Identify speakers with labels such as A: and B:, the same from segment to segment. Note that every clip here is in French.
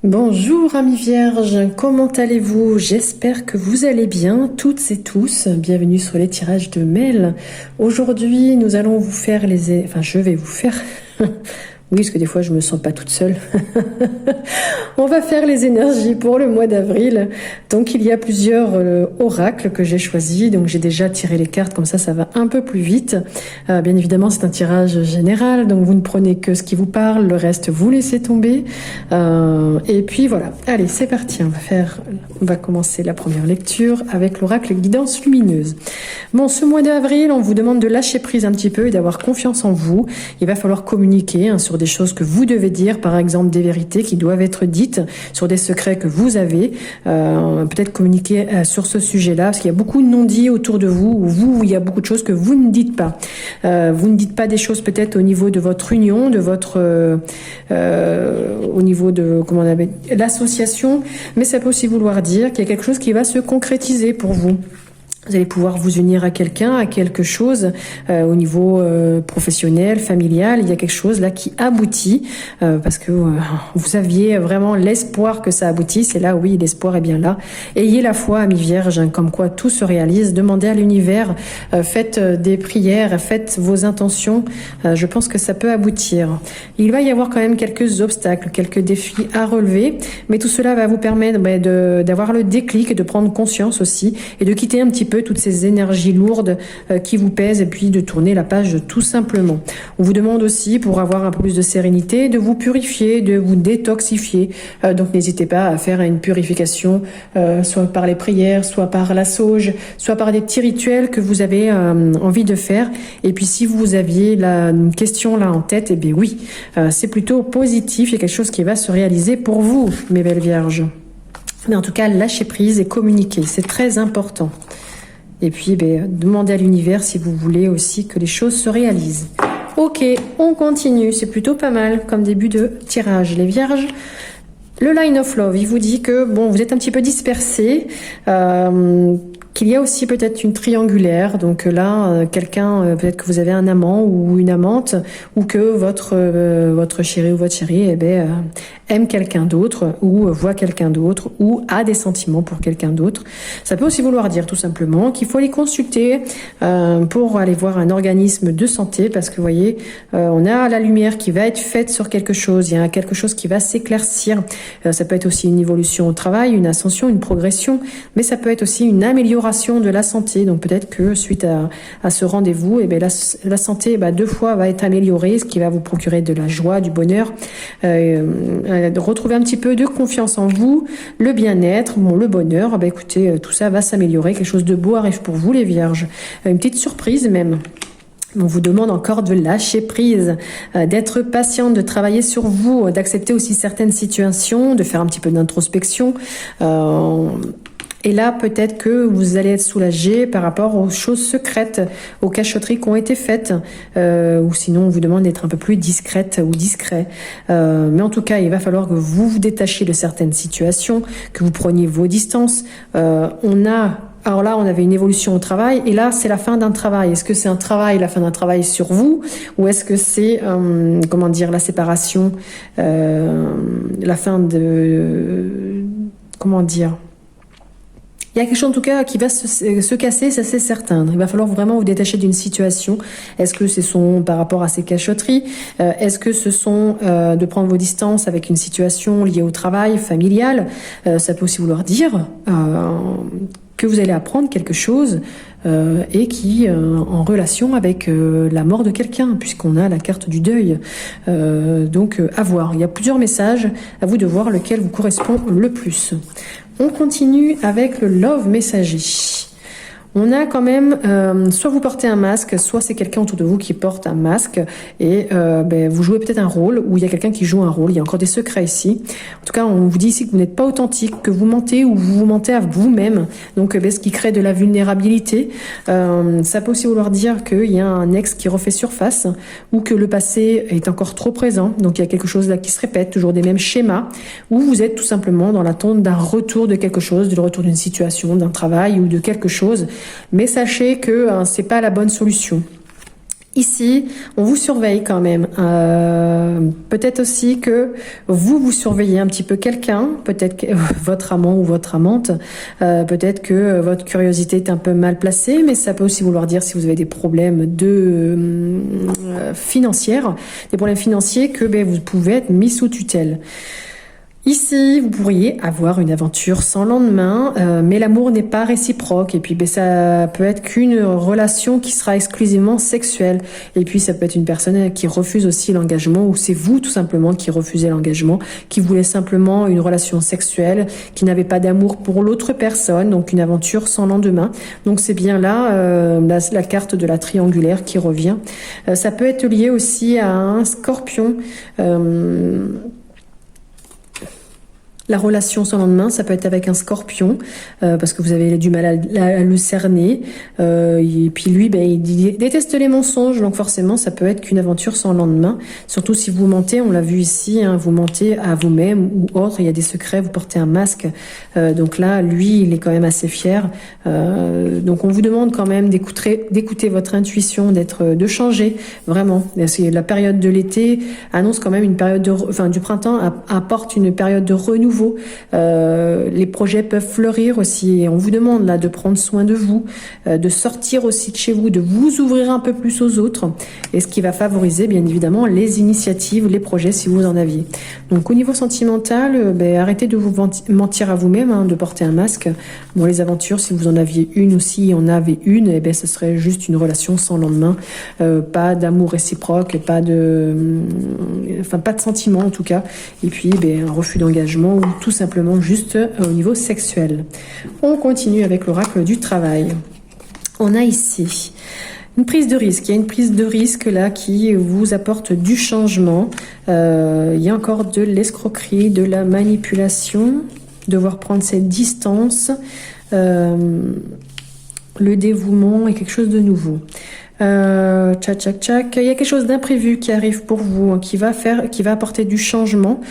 A: Bonjour amis vierges, comment allez-vous? J'espère que vous allez bien, toutes et tous. Bienvenue sur les tirages de mail. Aujourd'hui, nous allons vous faire je vais vous faire... Oui, parce que des fois, je me sens pas toute seule. On va faire les énergies pour le mois d'avril. Donc, il y a plusieurs oracles que j'ai choisis. Donc, j'ai déjà tiré les cartes, comme ça va un peu plus vite. Bien évidemment, c'est un tirage général. Donc, vous ne prenez que ce qui vous parle. Le reste, vous laissez tomber. Et puis, voilà. Allez, c'est parti. On va commencer la première lecture avec l'oracle guidance lumineuse. Bon, ce mois d'avril, on vous demande de lâcher prise un petit peu et d'avoir confiance en vous. Il va falloir communiquer sur des choses que vous devez dire, par exemple des vérités qui doivent être dites, sur des secrets que vous avez, peut-être communiquer sur ce sujet-là, parce qu'il y a beaucoup de non-dits autour de vous, où il y a beaucoup de choses que vous ne dites pas. Vous ne dites pas des choses peut-être au niveau de votre union, de votre, au niveau de, comment on appelle, l'association, mais ça peut aussi vouloir dire qu'il y a quelque chose qui va se concrétiser pour vous. Vous allez pouvoir vous unir à quelqu'un, à quelque chose au niveau professionnel, familial. Il y a quelque chose là qui aboutit parce que vous aviez vraiment l'espoir que ça aboutisse. Et là, oui, l'espoir est bien là. Ayez la foi, amis vierges, comme quoi tout se réalise. Demandez à l'univers, faites des prières, faites vos intentions. Je pense que ça peut aboutir. Il va y avoir quand même quelques obstacles, quelques défis à relever. Mais tout cela va vous permettre d'avoir le déclic et de prendre conscience aussi et de quitter un petit peu toutes ces énergies lourdes qui vous pèsent et puis de tourner la page tout simplement. On vous demande aussi, pour avoir un peu plus de sérénité, de vous purifier, de vous détoxifier. Donc n'hésitez pas à faire une purification, soit par les prières, soit par la sauge, soit par des petits rituels que vous avez envie de faire. Et puis si vous aviez une question là en tête, eh bien oui, c'est plutôt positif, il y a quelque chose qui va se réaliser pour vous, mes belles vierges. Mais en tout cas, lâchez prise et communiquez, c'est très important. Et puis, demandez à l'univers si vous voulez aussi que les choses se réalisent. Ok, on continue. C'est plutôt pas mal comme début de tirage. Les vierges, le line of love, il vous dit que bon, vous êtes un petit peu dispersés, qu'il y a aussi peut-être une triangulaire. Donc là, quelqu'un, peut-être que vous avez un amant ou une amante, ou que votre chéri ou votre chérie aime quelqu'un d'autre, ou voit quelqu'un d'autre, ou a des sentiments pour quelqu'un d'autre. Ça peut aussi vouloir dire tout simplement qu'il faut aller consulter pour aller voir un organisme de santé, parce que vous voyez, on a la lumière qui va être faite sur quelque chose, il y a quelque chose qui va s'éclaircir. Ça peut être aussi une évolution au travail, une ascension, une progression, mais ça peut être aussi une amélioration de la santé. Donc peut-être que suite à ce rendez-vous, la santé 2 fois va être améliorée, ce qui va vous procurer de la joie, du bonheur, de retrouver un petit peu de confiance en vous, le bien-être, le bonheur. Écoutez, tout ça va s'améliorer, quelque chose de beau arrive pour vous les vierges, une petite surprise même. On vous demande encore de lâcher prise, d'être patiente, de travailler sur vous, d'accepter aussi certaines situations, de faire un petit peu d'introspection. Et là, peut-être que vous allez être soulagé par rapport aux choses secrètes, aux cachotteries qui ont été faites. Ou sinon, on vous demande d'être un peu plus discrète ou discret. Mais en tout cas, il va falloir que vous vous détachiez de certaines situations, que vous preniez vos distances. Alors là, on avait une évolution au travail, et là, c'est la fin d'un travail. Est-ce que c'est la fin d'un travail sur vous, ou est-ce que c'est, la séparation, la fin de, il y a quelque chose en tout cas qui va se casser, ça c'est certain. Il va falloir vraiment vous détacher d'une situation. Est-ce que ce sont par rapport à ces cachotteries? Est-ce que ce sont de prendre vos distances avec une situation liée au travail, familial? Ça peut aussi vouloir dire que vous allez apprendre quelque chose et qui en relation avec la mort de quelqu'un, puisqu'on a la carte du deuil. Donc à voir. Il y a plusieurs messages, à vous de voir lequel vous correspond le plus. On continue avec le Love Messager. On a quand même, soit vous portez un masque, soit c'est quelqu'un autour de vous qui porte un masque et vous jouez peut-être un rôle, ou il y a quelqu'un qui joue un rôle. Il y a encore des secrets ici. En tout cas, on vous dit ici que vous n'êtes pas authentique, que vous mentez ou vous mentez à vous-même. Donc, ce qui crée de la vulnérabilité. Ça peut aussi vouloir dire qu'il y a un ex qui refait surface ou que le passé est encore trop présent. Donc, il y a quelque chose là qui se répète, toujours des mêmes schémas, ou vous êtes tout simplement dans l'attente d'un retour de quelque chose, du retour d'une situation, d'un travail ou de quelque chose. Mais sachez que c'est pas la bonne solution. Ici, on vous surveille quand même. Peut-être aussi que vous surveillez un petit peu quelqu'un, peut-être que votre amant ou votre amante, peut-être que votre curiosité est un peu mal placée, mais ça peut aussi vouloir dire si vous avez des problèmes financiers, que vous pouvez être mis sous tutelle. Ici, vous pourriez avoir une aventure sans lendemain, mais l'amour n'est pas réciproque. Et puis, ça peut être qu'une relation qui sera exclusivement sexuelle. Et puis, ça peut être une personne qui refuse aussi l'engagement, ou c'est vous tout simplement qui refusez l'engagement, qui voulait simplement une relation sexuelle, qui n'avait pas d'amour pour l'autre personne, donc une aventure sans lendemain. Donc, c'est bien là la carte de la triangulaire qui revient. Ça peut être lié aussi à un scorpion. La relation sans lendemain, ça peut être avec un scorpion, parce que vous avez du mal à le cerner. Et puis lui, il déteste les mensonges, donc forcément, ça peut être qu'une aventure sans lendemain. Surtout si vous mentez, on l'a vu ici, vous mentez à vous-même ou autre, il y a des secrets, vous portez un masque. Donc là, lui, il est quand même assez fier. Donc on vous demande quand même d'écouter votre intuition, de changer, vraiment. La période de l'été annonce quand même une période du printemps apporte une période de renouveau. Les projets peuvent fleurir aussi et on vous demande là de prendre soin de vous, de sortir aussi de chez vous, de vous ouvrir un peu plus aux autres, et ce qui va favoriser bien évidemment les initiatives, les projets si vous en aviez. Donc au niveau sentimental, arrêtez de vous mentir à vous-même, de porter un masque. Bon, les aventures, si vous en aviez une ou si on avait une, ce serait juste une relation sans lendemain, pas d'amour réciproque, pas de sentiments en tout cas, et puis un refus d'engagement, ou tout simplement juste au niveau sexuel. On continue avec l'oracle du travail. On a ici une prise de risque. Il y a une prise de risque là qui vous apporte du changement. Il y a encore de l'escroquerie, de la manipulation, devoir prendre cette distance. Le dévouement est quelque chose de nouveau. Il y a quelque chose d'imprévu qui arrive pour vous, qui va apporter du changement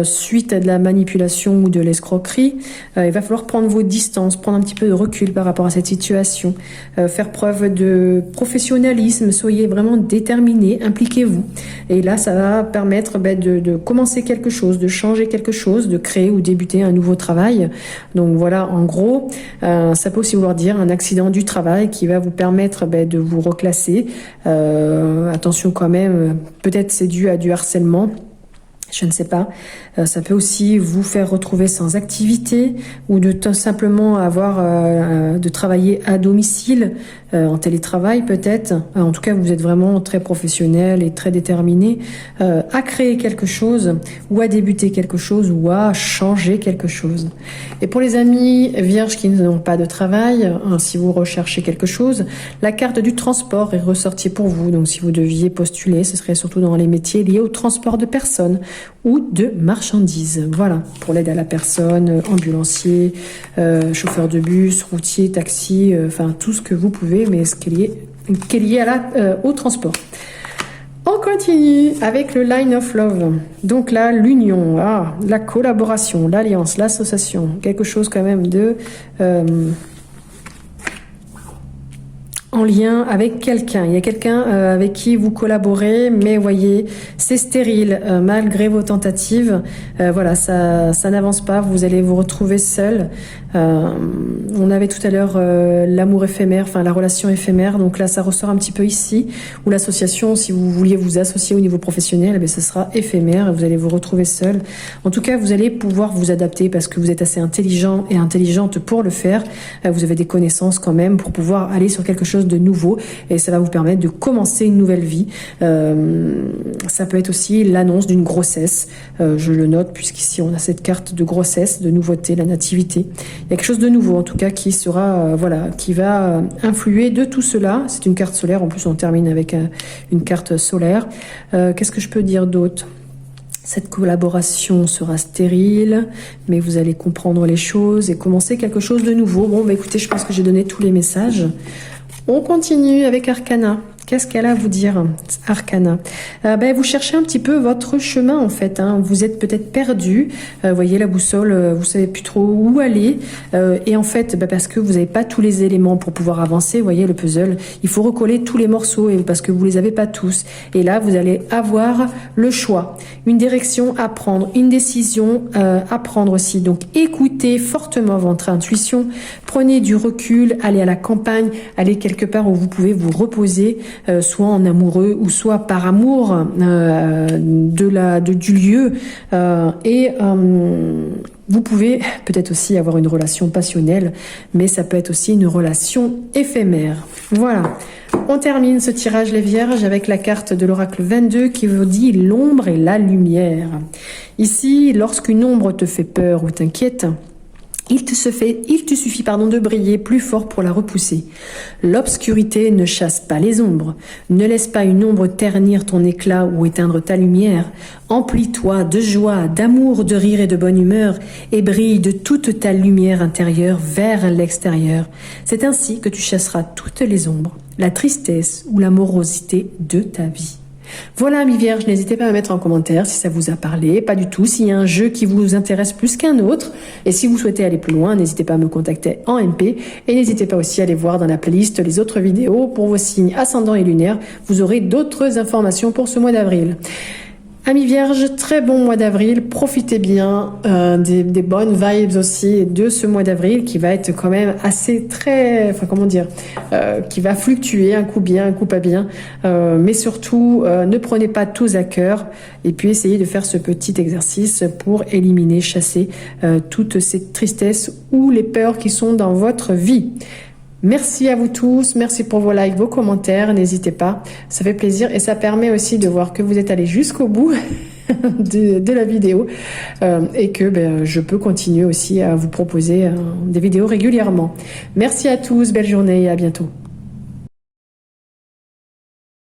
A: suite à de la manipulation ou de l'escroquerie. Il va falloir prendre vos distances, prendre un petit peu de recul par rapport à cette situation, faire preuve de professionnalisme, soyez vraiment déterminés, impliquez-vous. Et là, ça va permettre de commencer quelque chose, de changer quelque chose, de créer ou débuter un nouveau travail. Donc voilà, en gros, ça peut aussi vouloir dire un accident du travail qui va vous permettre de vous reclasser. Attention quand même, peut-être c'est dû à du harcèlement. Je ne sais pas. Ça peut aussi vous faire retrouver sans activité ou de tout simplement de travailler à domicile, en télétravail peut-être. En tout cas, vous êtes vraiment très professionnel et très déterminé à créer quelque chose ou à débuter quelque chose ou à changer quelque chose. Et pour les amis vierges qui n'ont pas de travail, si vous recherchez quelque chose, la carte du transport est ressortie pour vous. Donc si vous deviez postuler, ce serait surtout dans les métiers liés au transport de personnes ou de marchandises. Voilà, pour l'aide à la personne, ambulancier, chauffeur de bus, routier, taxi, tout ce que vous pouvez, mais ce qui est lié au transport. On continue avec le Line of Love. Donc là, l'union, la collaboration, l'alliance, l'association, quelque chose quand même de en lien avec quelqu'un. Il y a quelqu'un avec qui vous collaborez, mais voyez, c'est stérile malgré vos tentatives. Voilà, ça n'avance pas. Vous allez vous retrouver seul. On avait tout à l'heure l'amour éphémère, la relation éphémère. Donc là, ça ressort un petit peu ici. Ou l'association, si vous vouliez vous associer au niveau professionnel, ce sera éphémère et vous allez vous retrouver seul. En tout cas, vous allez pouvoir vous adapter parce que vous êtes assez intelligent et intelligente pour le faire. Vous avez des connaissances quand même pour pouvoir aller sur quelque chose de nouveau et ça va vous permettre de commencer une nouvelle vie. Ça peut être aussi l'annonce d'une grossesse. Je le note puisqu'ici on a cette carte de grossesse, de nouveauté, la nativité. Il y a quelque chose de nouveau en tout cas qui sera, qui va influer de tout cela. C'est une carte solaire, en plus on termine avec une carte solaire. Qu'est-ce que je peux dire d'autre ? Cette collaboration sera stérile, mais vous allez comprendre les choses et commencer quelque chose de nouveau. Bon, écoutez, je pense que j'ai donné tous les messages. On continue avec Arcana. Qu'est-ce qu'elle a à vous dire, Arcana? Vous cherchez un petit peu votre chemin en fait. Hein. Vous êtes peut-être perdu. Voyez la boussole, vous savez plus trop où aller. Et en fait, parce que vous n'avez pas tous les éléments pour pouvoir avancer. Voyez le puzzle, il faut recoller tous les morceaux et parce que vous les avez pas tous. Et là, vous allez avoir le choix, une direction à prendre, une décision à prendre aussi. Donc, écoutez fortement votre intuition. Prenez du recul, allez à la campagne, allez quelque part où vous pouvez vous reposer, soit en amoureux ou soit par amour du lieu. Vous pouvez peut-être aussi avoir une relation passionnelle, mais ça peut être aussi une relation éphémère. Voilà. On termine ce tirage les Vierges avec la carte de l'oracle 22 qui vous dit l'ombre et la lumière. Ici, lorsqu'une ombre te fait peur ou t'inquiète, il te suffit de briller plus fort pour la repousser. L'obscurité ne chasse pas les ombres. Ne laisse pas une ombre ternir ton éclat ou éteindre ta lumière. Emplis-toi de joie, d'amour, de rire et de bonne humeur et brille de toute ta lumière intérieure vers l'extérieur. C'est ainsi que tu chasseras toutes les ombres, la tristesse ou la morosité de ta vie. Voilà, amis vierges, n'hésitez pas à mettre en commentaire si ça vous a parlé, pas du tout, s'il y a un jeu qui vous intéresse plus qu'un autre, et si vous souhaitez aller plus loin, n'hésitez pas à me contacter en MP, et n'hésitez pas aussi à aller voir dans la playlist les autres vidéos pour vos signes ascendants et lunaires, vous aurez d'autres informations pour ce mois d'avril. Amis vierges, très bon mois d'avril, profitez bien des bonnes vibes aussi de ce mois d'avril qui va être quand même assez qui va fluctuer, un coup bien, un coup pas bien, mais surtout ne prenez pas tous à cœur et puis essayez de faire ce petit exercice pour éliminer, chasser toutes ces tristesses ou les peurs qui sont dans votre vie. Merci à vous tous, merci pour vos likes, vos commentaires, n'hésitez pas, ça fait plaisir et ça permet aussi de voir que vous êtes allés jusqu'au bout de la vidéo et que je peux continuer aussi à vous proposer des vidéos régulièrement. Merci à tous, belle journée et à bientôt.